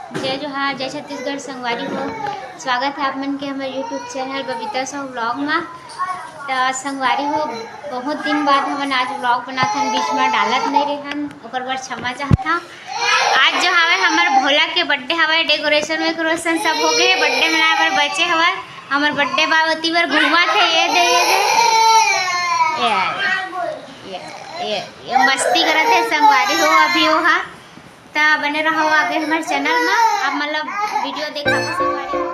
जय जोहार, जय छत्तीसगढ़ संगवारी हो। स्वागत है आप मन के हमारे यूट्यूब चैनल बबीता सो व्लॉग में। तो संगवारी हो, बहुत दिन बाद हमन आज व्लॉग बनात हन, बीच में डालत नहीं रहन, ओकर बर क्षमा चाहता। आज जो हवे हमार भोला के बर्थडे हवे, डेकोरेशन वेकोरेशन सब हो गए, बर्थडे मनाए बर बचे हवे। हमार बर्थडे बावती बर घूमत है, ये दे ये मस्ती करत है संगवारी हो। अभी वो हा तो बने रहो आगे हमारे चैनल में, आप मतलब वीडियो देखा संगवारी हो।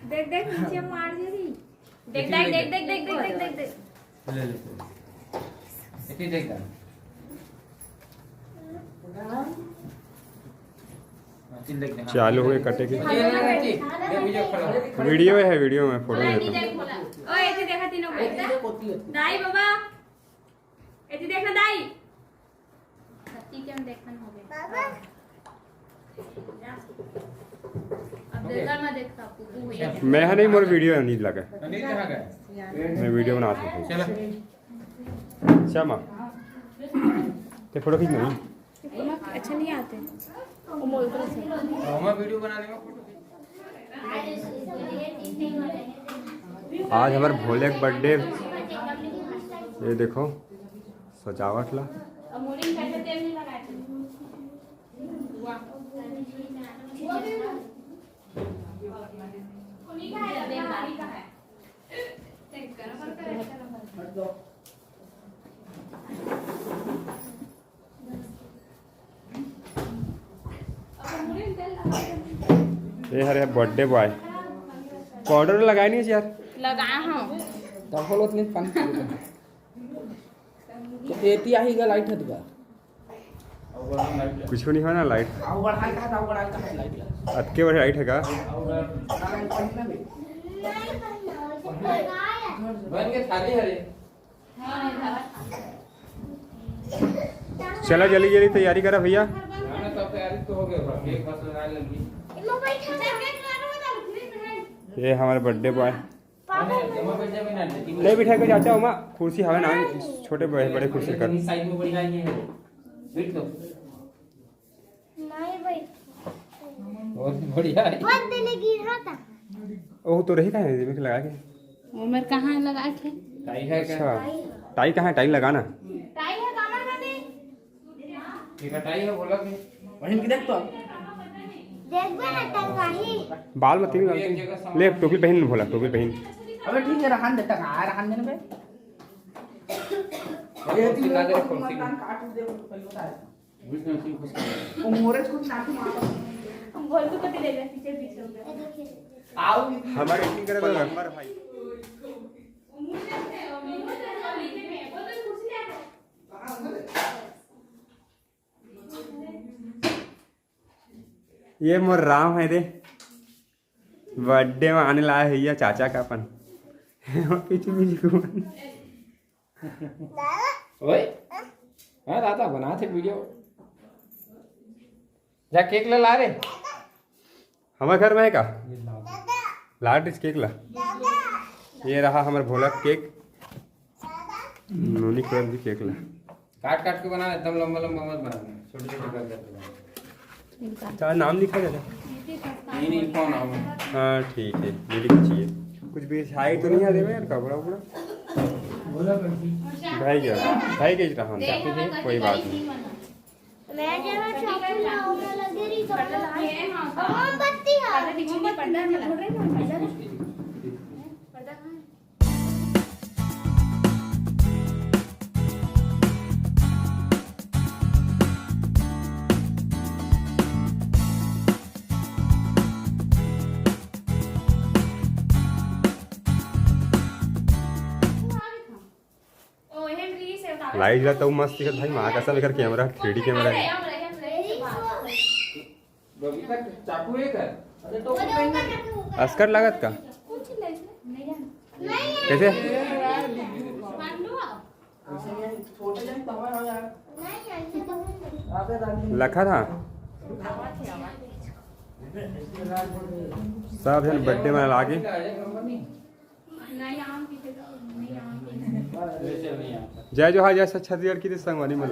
देख देख नीचे मार दे रही। देख देख देख देख देख देख देख देख ले ले इतनी देख कर चालू हुए कटे की वीडियो है, वीडियो में फोटो ओए लेता ऐसे देखा तीनों को दाई बाबा, ऐसे देखना दाई सत्ती के हम देखन हो गए बाबा। अब देखा मैं देखता पुपू हुई है। मैं नहीं, मोर वीडियो नहीं लगा, नहीं कहां गए, मैं वीडियो बनाता हूँ। चलो श्यामा ते फोटो खींच नहीं, अच्छा नहीं आते वो मोल पर से हम वीडियो बनाने में फोटो आज हमारे भोले का बर्थडे। ये देखो सजावट ला, अमूली कैसे तेल नहीं लगाए थे वाह कोनी का है बेमारी का है चेक करो पर हट दो। ये हरे बर्थडे बॉय पाउडर लगाए नहीं यार, लगाया हां तफल उतनी पानी तो एटी आही गा लाइट हटगा कुछ नहीं हुआ ना। लाइट आवड़ हाई का लाइट अटके बड़े लाइट है का, बन के थाली हरे। चला जल्दी जल्दी तैयारी करा भैया। हमने सब तैयारी तो हो गए, एक बस लगा लेंगे। ये हमारे बर्थडे बॉय जमा बैठ जा बिना नहीं बिठा के चाचा उमा कुर्सी हवे ना, छोटे बड़े कुर्सी कर साइड में बढ़िया ये है, बैठ लो नहीं भाई, बहुत बढ़िया है। बहुत देने गिर रहा था। ओह तो रही कहाँ है में लगा के, वो मेरे कहां लगा के टाई है क्या? अच्छा टाई कहाँ है, टाई लगाना। टाई है कामर में दे एक टाई है बोला कि वहीं की देख तो देख बे ना टंगाही बाल मत नहीं ले, टोपी पहन भोला, टोपी पहन। अबे ठीक है रहन देता का रहन देने पे ये तीन सिखा दे, को कौन सी? मकान काट दे पहले बता बीच में उसी खुश कर वो मोरेज को नाक मार हम बोल को कटे ले जा पीछे पीछे हो गया आओ हमारे एक्टिंग करे तो नंबर भाई। ये मोर राम है दे, बर्थडे में आने लाया है ये चाचा का अपन पीछे पीछे घूमन। ओए हां दादा बना थे वीडियो, जा केक ले ला रे। हमारे घर में है का लाट केक ला। ये रहा हमारे भोला केक, नोनी कलर भी केक ला। काट काट के बना, एकदम लंबा लंबा मत बनाना, छोटे छोटे कर दे। चार नाम लिखा जाए। नहीं नहीं कौन नाम है? हाँ ठीक है, ये लिखना चाहिए। कुछ भी हाई तो नहीं आ रहे यार, कपड़ा उपड़ा भाई क्या भाई के रहा हूँ, कोई बात नहीं। मैं जरा चॉकलेट लाऊंगा लगे रही तो मोमबत्ती है। पर्दा दिखी नहीं, पर्दा चला लाइट जला तो मस्त दिखत भाई माँ कसम एकर कैमरा 3D कैमरा है। बबीता चाकू है कर अरे तो पहन अस्कर लागत का कैसे छोटे जन तवा हो यार आगे डाल लखा था सब जन बर्थडे में लागे जय जोहार जय छत्तीसगढ़ की संगवारी मिल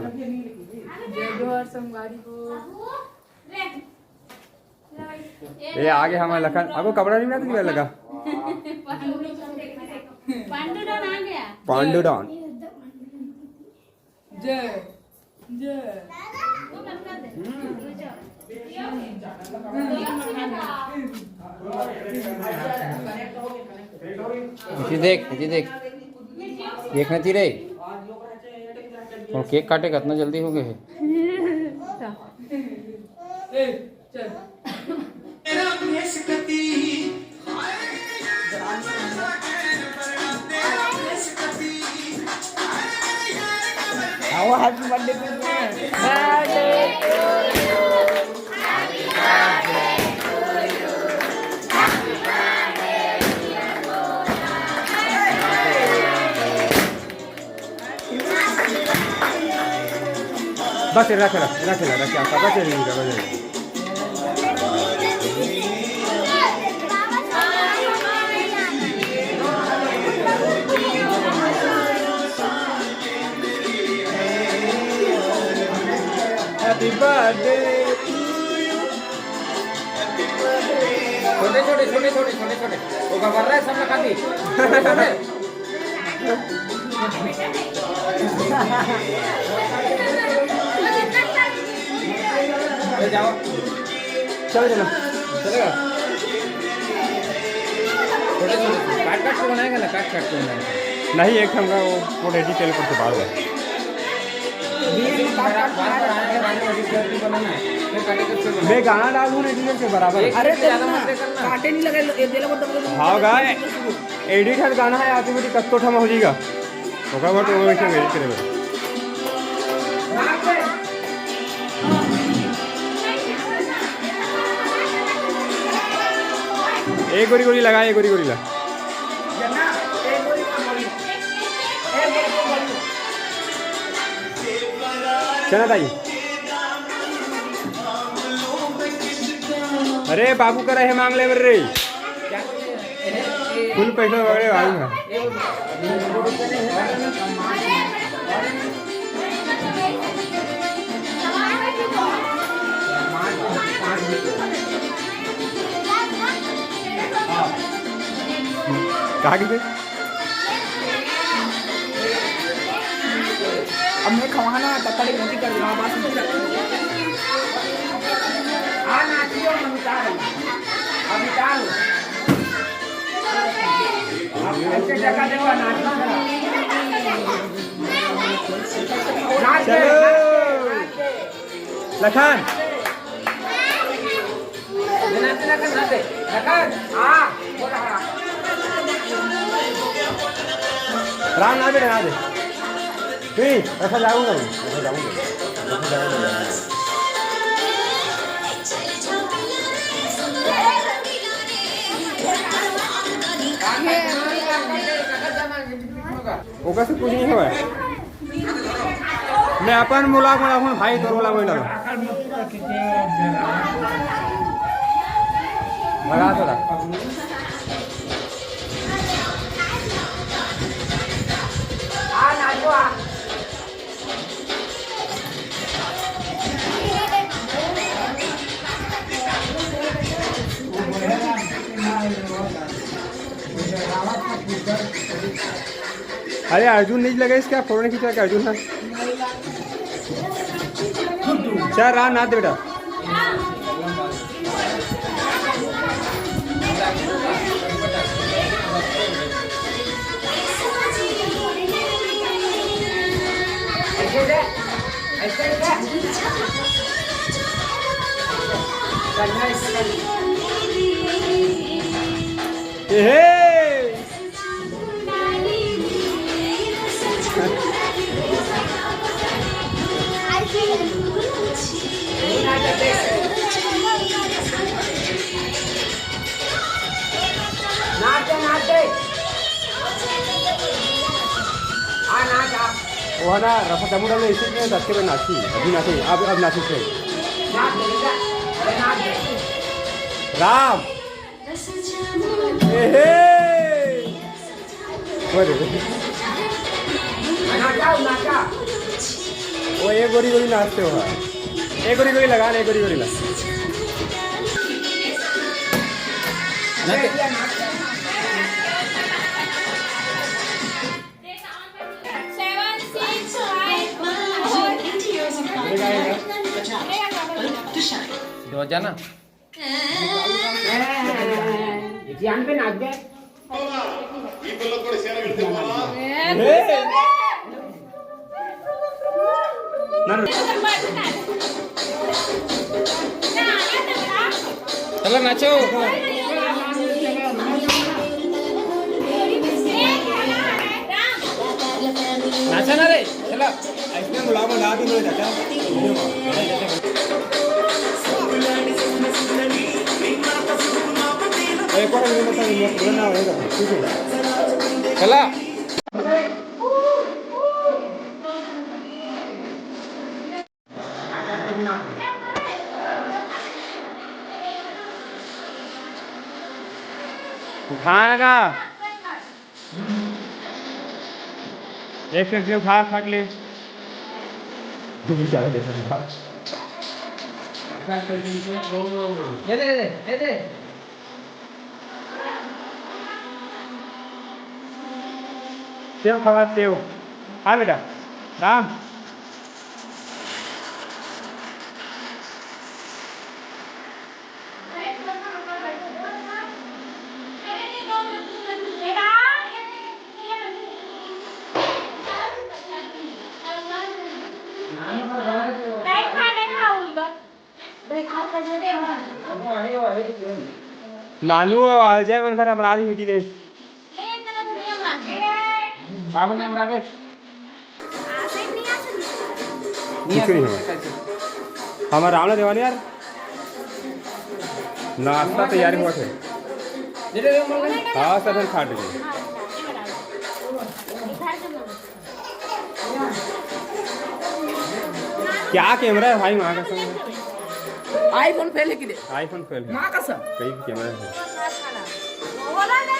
जय जोहार संगवारी को ये आगे हमारा लखन आपको कपड़ा नहीं मिला लगा पांडुरंग आ गया पांडुरंग जय जय इति देख देखना थी रे और केक काटे कितना जल्दी हो गए है आओ हैप्पी बर्थडे बस रख हैप्पी बर्थडे छोटे वो घबर रहा है सब लगा दी जाओ चलो चलेगा छोटे काट के बनाएगा ना काट के बनाएगा नहीं एक ठंगा वो रेडी तेल पर से बाहर है मैं गाना डालूँ एडिटर से बराबर अरे काटे नहीं लगे देला मतलब हाँ गाय एडिट है गाना है ऑटोमेटिक कत्तो ठमा हो जाएगा होगा बट वो वैसे एडिट करेगा एक गोरी लगा एक गोरी ला चना ताई अरे बाबू का रहे मांग ले रे फुल पैसा वगैरह भाई है कहा कि अब मैं खवाना तकड़ी मोटी कर दूंगा बात नहीं रख आ नाचियो अमिताभ अब ऐसे जगह देवा नाचना लखन राम ना बेटे ना दे ऐसा जाऊंगा ओका से कुछ नहीं है भाई मैं अपन मुला भाई तो मुला मोला भगा थोड़ा अरे अर्जुन नहीं लगा इसका फोटो नहीं खींचा क्या अर्जुन है चार रात ना दे बेटा वो ना रफा दमुड़ा में इसी में दस के बाद नाची अभी नाची अब नाची से राम वो एक गोरी गोरी नाचते हो एक गोरी गोरी लगा एक गोरी गोरी लगा रोजाना ध्यान पे नाच दे चलो नाचो नाचा ना रे चलो आइसक्रीम बुलाओ ला दी मेरे चाचा एक और मिनट तक ये पूरा होगा ठीक है चला उठाएगा एक से उठा फाट ले दे सेव खावा सेव हाँ बेटा राम नानू आ जाए मन खरा बना दी बेटी ने बाबू ने बना के कुछ नहीं हुआ हमारा रावण देवानी यार नाश्ता तैयार हुआ थे हाँ सब खा लीजिए क्या कैमरा है भाई वहाँ का सब आईफोन फेल की दे आईफोन फेल है मां का सब कई कैमरा है